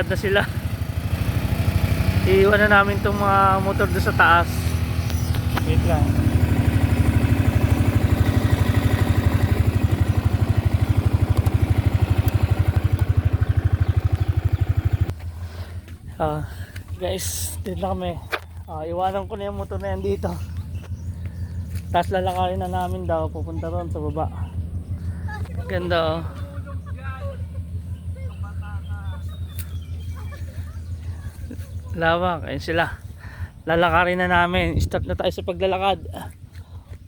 naglalakad na sila. Iiwan na namin itong mga motor doon sa taas. Wait lang. Guys, dito na kami. Iwanan ko na yung motor na yan dito. Tapos lalakarin na namin daw pupunta ron sa baba. Ganda oh. Lawak, ayun sila. Lalakarin na namin. Start na tayo sa paglalakad.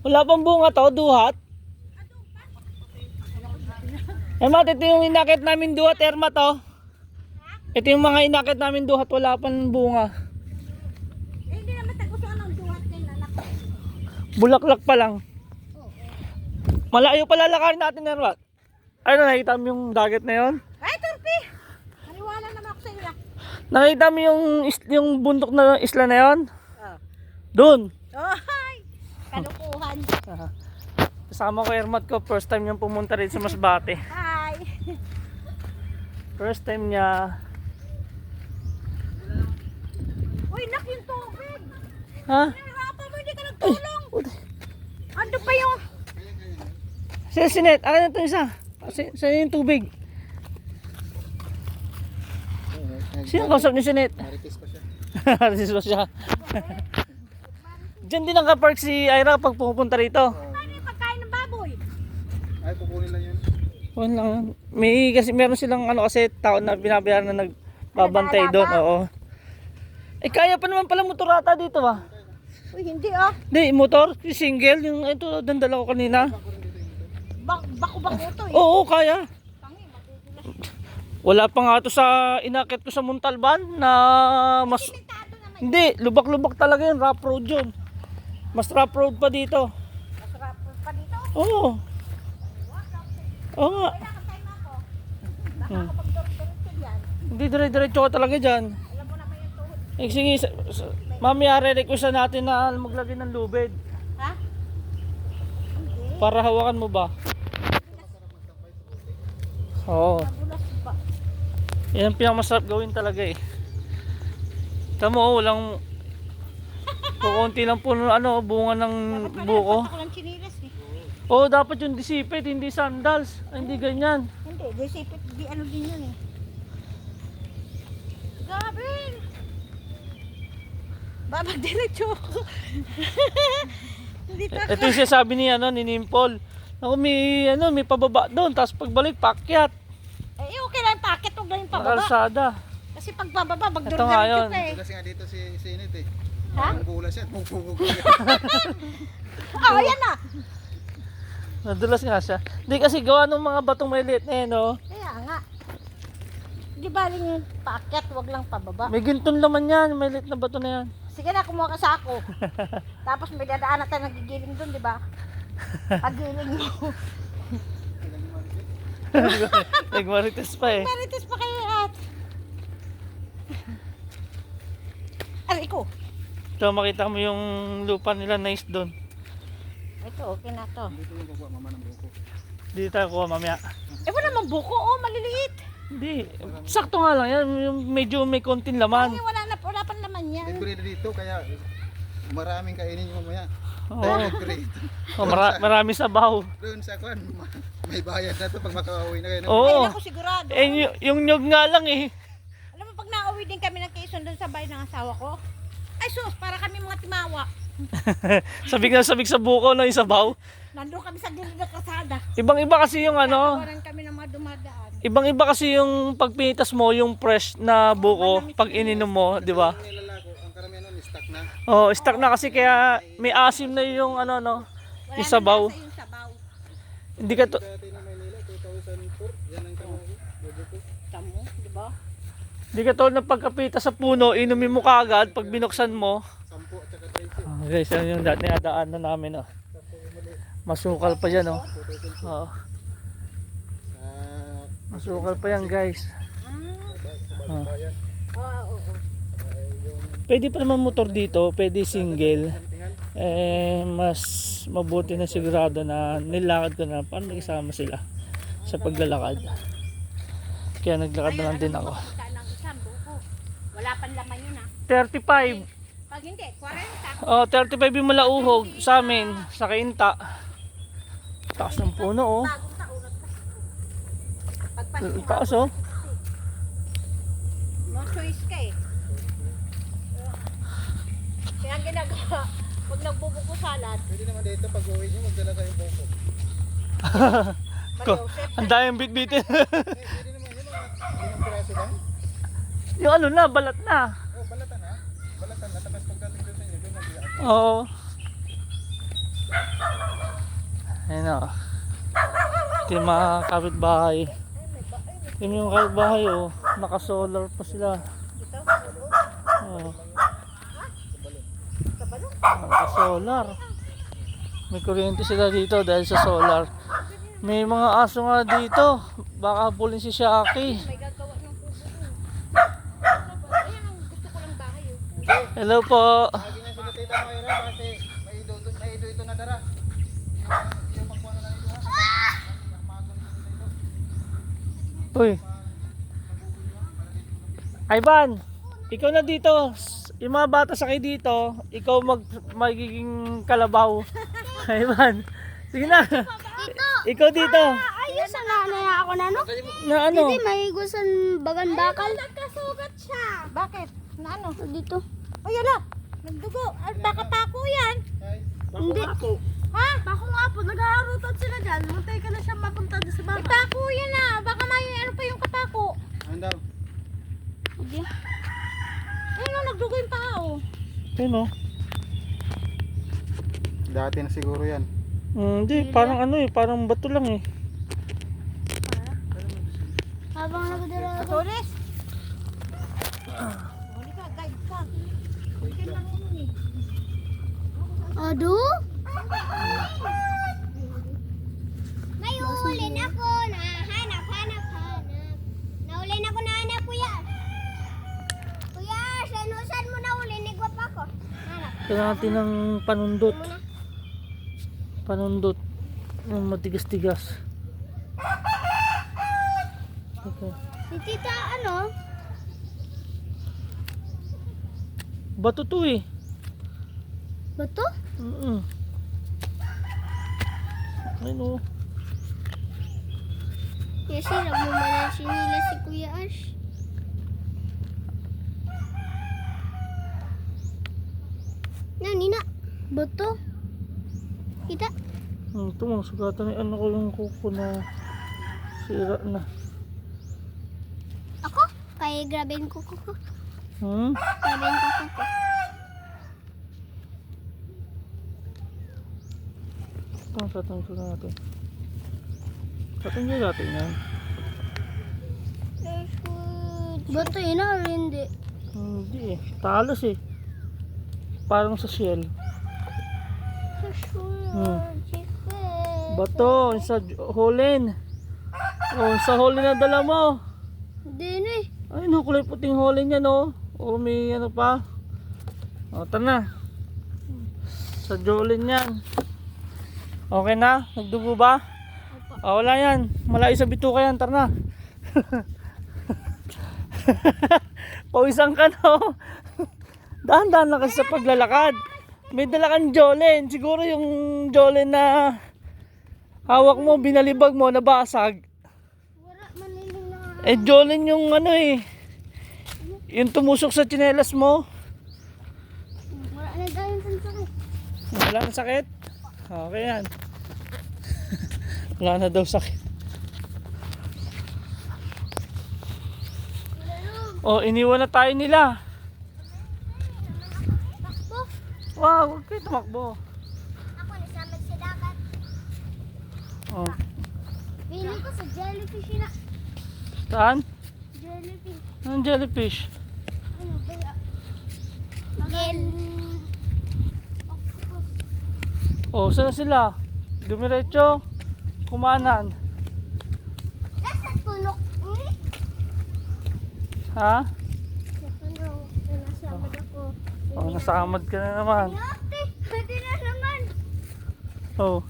Wala pang bunga to, duhat. Ermat, ito yung inakit namin duhat, Ermat to. Ito yung mga inakit namin duhat, wala pang bunga. Eh, hindi naman tagusan ng duhat nila. Bulaklak pa lang. Malayo pa lalakarin natin, Ermat. Ano, nakita mo yung dagat na yun? Ay, Turpi! Naniwala naman ako sa iyo. Nakita mo yung bundok na isla na yun? Oh. Doon. Oh, hi! Kalukuhan. Kasama ko Ermat ko, first time niyang pumunta rin sa Masbate. Hi! First time niya. Uy, nak yung tubig! Ha? Nahirapan mo, hindi ka nagtulong! Ando pa yung... Sinet, akin na ito isa. Saan yung tubig? Sino kausap ni Sinet? Marites pa siya. Marites pa siya. Diyan din nakapark si Ira pag pupunta rito. Paano yung pagkain ng baboy? Ay, kukunin lang yun. Wala lang. May kasi meron silang ano kasi tao na binabayaran na nagbabantay doon. Oo. Eh kaya pa naman pala motorata dito ah. Uy, hindi ah. Hindi, motor, single, yung ito dandala ko kanina. Bako-bako to eh. Oo, kaya. Tangi, matutulas. Wala pa nga ito sa inakit ko sa Montalban na mas... Simentado naman. Hindi, lubak-lubak talaga yun, rough road yun. Mas rough road pa dito. Masarap pa dito. Oo. Oo nga. Kailangan tayo na ako. Baka kapag diretso yan. Hindi dire-diretso ka talaga dyan. Alam mo naman yung tuhod. Eh sige, mamaya re-requestan natin na maglagay ng lubid. Ha? Hindi. Para hawakan mo ba? Oo. Mabulas ba? Yan ang pinakamasarap gawin talaga eh. Tamo, walang kukunti lang po ano, bunga ng Dapat buko. pala, ako ng chinilas eh. Oo, dapat yung disipit, hindi sandals. Ay, hindi ganyan. Hindi, disipit, di ano din yun eh. Gabin! Babag diretso ako. Hindi ta. Ito yung sinasabi ni, ni Nimpol. Ako may pababa doon, tapos pagbalik, pakyat. Eh, okay lang yung packet, huwag lang yung pababa. Nakalsada. Kasi pag bababa, Ito magdurdiretso nga yun. ka eh. Kasi nga dito si Init eh. Ha? Ang bulas yan. Mugpugog yan. Ah, ayan na! Nadulas nga siya. Hindi kasi gawa ng mga batong maliit na yan, oh. Kaya nga. Di baling yung packet, huwag lang pababa. May ginton laman yan, maliit na bato na yan. Sige na, kumuha ka sa ako. Tapos may dadaan na tayo nagigiling doon, di ba? Pagiling mo. Nagmarites pa eh. Marites pa kayo at. Aray ko. Ito, makita mo yung lupa nila, nice doon. Ito, okay na to. Dito yung kukuha mama ng buko. Dito tayo kuha mamaya. Eh, wala mang buko, oh, maliliit. Hindi, sakto nga lang yan. Yung medyo may konting Ay, laman. wala pa naman yan. Decorate dito kaya maraming kainin yung mamaya. Oo. Decorate. Oh, marami sabaw. Doon sa kwan, may bayad na to pag makauwi na kayo. Oo. Ay, ako sigurado. Yung nyog nga lang eh. Alam mo, pag nauwi din kami ng Quezon doon sa bahay ng asawa ko, ay sus, para kami mga timawa. Sabik na sabik sa buko na yung sabaw. Nandun kami sa gilid ng kasada. Ibang-iba kasi yung ano. Tawaran kami ng mga dumadaan. Ibang-iba kasi yung pagpinitas mo, yung fresh na buko, pag ininom mo, di ba? Ang nilalako, ang karamihan nun, stock na. Oh, stuck na kasi kaya may asim na yung ano, Wala yung sabaw. nang lasa yung sabaw. Hindi ka to, Dati na Maynila, 2004, yan ang kamay. Buko. Tamo, di ba? hindi ka to na pagkapita sa puno, inumin mo kaagad pag binuksan mo. 10 at saka 20. Oh, guys, yan yung daan na namin, oh. Masukal pa yan, oh. Oh, Ah, masukal pa yan, guys. Oh. Oo. Pwede pa naman motor dito, pwede single. Mas mabuti na sigurado na nilakad ko na paano kasama sila sa paglalakad. Kaya naglakad na lang din ako. Ng isang panlaman yun ah. 35. Pag hindi, 40. Oh, 35 yung malauhog sa amin, sa Kainta. Taas ng puno, oh. Bagong taon at pagpasok mo. Taas, oh. No choice ka eh. Kaya ang ginagawa, pag nagbubuko salad, Pwede naman dito pag uwi nyo, magdala kayo buko. Ang daming bitbitin. Pwede naman yun, mga limang piraso lang. Yung ano na, balat na. Oh, balatan ha. Balatan na. Tapos pagdating doon sa inyo, doon nag-iak. Oo. Ayun o. Ito yung mga kapitbahay. Yun yung kapitbahay oh. Naka-solar pa sila. dito, Oo. sa balon. Naka-solar. May kuryente sila dito dahil sa solar. May mga aso nga dito. Baka pulin si Shaki. May gagawa ng kubo dun. Ayan ang gusto ko lang bahay oh. Hello po. Lagi niya sila tita mo yun ha, kasi may ito na dara. Yung pagkuha na lang ito ha. Uy. Ivan, ikaw na dito. Yung mga bata sakay dito, ikaw magiging kalabaw. Ivan, sige na. Ikaw dito. Ayos na nanay ako na no? Na ano? Hindi, may gusan bagan bakal. Nagkasugat siya. Bakit? Na ano? Dito. Ay, ala. Nagdugo. Ay, baka pako yan. Hindi. Ha? Bako nga po, nag-aarutan sila dyan. Mantay ka na siya mapunta doon sa Ay, pako yan ah. Baka may ano pa yung kapako. Ano daw? Hindi. Ayun oh, nagdugo yung paa oh. Ayun oh. Dati na siguro yan. Hindi, parang ano eh, parang bato lang eh. Habang nagdala ako. Tulis. Huli ka, guide ka. Huli ka lang yun eh. Ado? May uhulin ako na hanap. Nahulin ako na hanap, kuya. Kuya, saan mo nahulin? Nagwap ako. Hanap. Kailangan natin ng panundot. Panundot. Yung matigas-tigas. Okay. Si tita, ano? Bato to eh. Bato? Ayun oh. Kasi nagmamanan sinila si Kuya Ash. Nina, bato? Kita? Ito mga sugatan ni ano ko yung kuko na sira na. Ako? Kaya grabein ko. Hmm? Grabein ko. Ito, tatanggal natin. Tatanggal natin yan. Bato yun na or hindi? Hindi eh. Talos eh. Parang sa shell. Bato, sa holin. Oh, sa holin na dala mo. Hindi na eh. Ay, no, kulay puting holin yan oh. Oh, may ano pa. O, tara na. Sa jolin yan. Okay na? Nagdugo ba? Oh, wala yan. Malayo sa bituka yan. Tara na. Pawisan ka no. Dahan-dahan lang kasi sa paglalakad. May dala kang jolin. Siguro yung jolin na hawak mo, binalibag mo, nabasag. Wala maniling na. Eh, jolin yung ano eh. Yung tumusok sa tsinelas mo. Wala na dahil sa sakit. Wala na sakit? Okay yan. Wala na daw sakit. Oh, iniwan na tayo nila. Takbo. Wow, huwag kayo tumakbo. Ako nasama sa dagat. Oh. Pili ko sa jellyfish na. Saan? Jellyfish. Anong jellyfish? Ano ba? Oh, saan na sila? Dumiretso. Kumanan. Nasa tulok. Ha? Nasama ako. Oh, nasamad ka na naman. Ate, pwede na naman. Oh.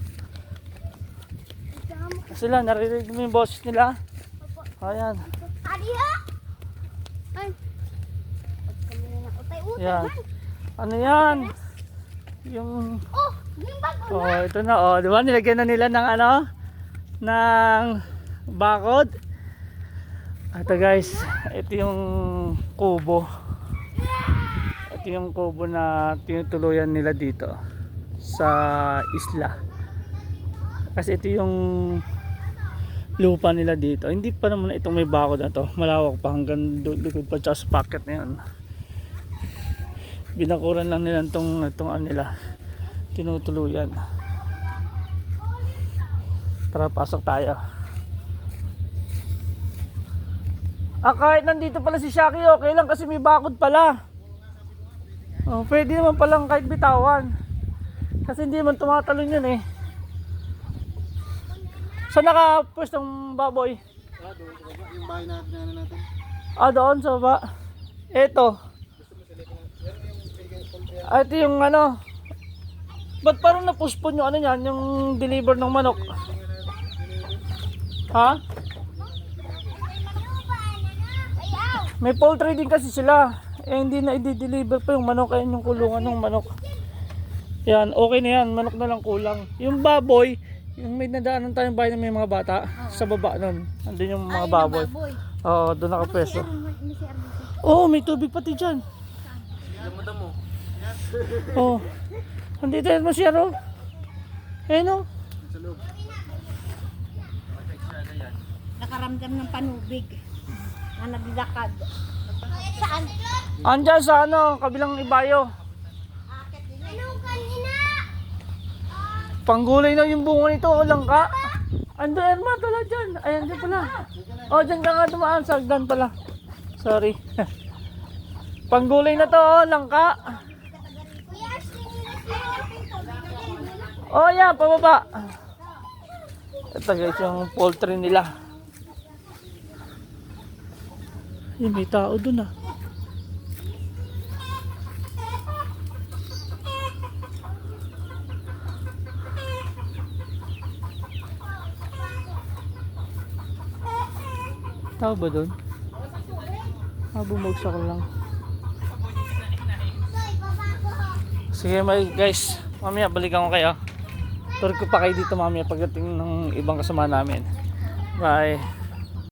Sila, naririnig mo yung boses nila? Ayan. Adiha? Ay. utak Yan. man. Ano yan? Yung Oh, yung bago oh, na. ito na oh, di ba? Nilagyan na nila ng ano? Ng bakod. Ito guys, ito yung kubo. Ito yung kubo na tinutuluyan nila dito sa isla. Kasi ito yung lupa nila dito. Hindi pa naman itong may bakod na to. Malawak pa hanggang likod pa sa packet na yun. Binakuran lang nila itong ano nila. Tinutuluyan. Tara, pasok tayo. Kahit nandito pala si Shaki, okay lang kasi may bakod pala. Oh, pwede naman palang kahit bitawan. Kasi hindi naman tumatalon yun eh. Saan nakapwestong baboy? Doon sa baba, yung bahay natin na ano natin. Doon sa baba. Ito. Ito yung ano. Ba't parang napuspon yung ano yan, yung deliver ng manok? Ha? Ayaw. May poultry din kasi sila. Hindi na i-deliver pa yung manok. Ayan yung kulungan ng manok. Yan, okay na yan. Manok na lang kulang. Yung baboy, yung may nadaanan tayong bahay na may mga bata. Sa baba nun. Andun yung mga baboy. Oo, doon nakapwesto. Oo, may tubig pati dyan. Oo. Andito yan masyado. Ayun o. Sa loob. Nakaramdam ng panubig na naglakad. Saan? Andyan sa ano, kabilang ibayo. Anong kanina? Panggulay na yung bunga nito, o langka. Ando Erma, tala dyan. Ayan dyan pala. O, dyan ka nga dumaan, sagdan pala. Sorry. Panggulay na to, o, langka. Kuya, sinilas na yung pinto. O, yan, pababa. Ito guys, yung poultry nila. Ay, may tao dun ah. Tao ba dun? Bumagsak lang. Sige guys, mamaya balikan ko kayo. Tour ko pa kayo dito mamaya pagdating ng ibang kasama namin. Bye.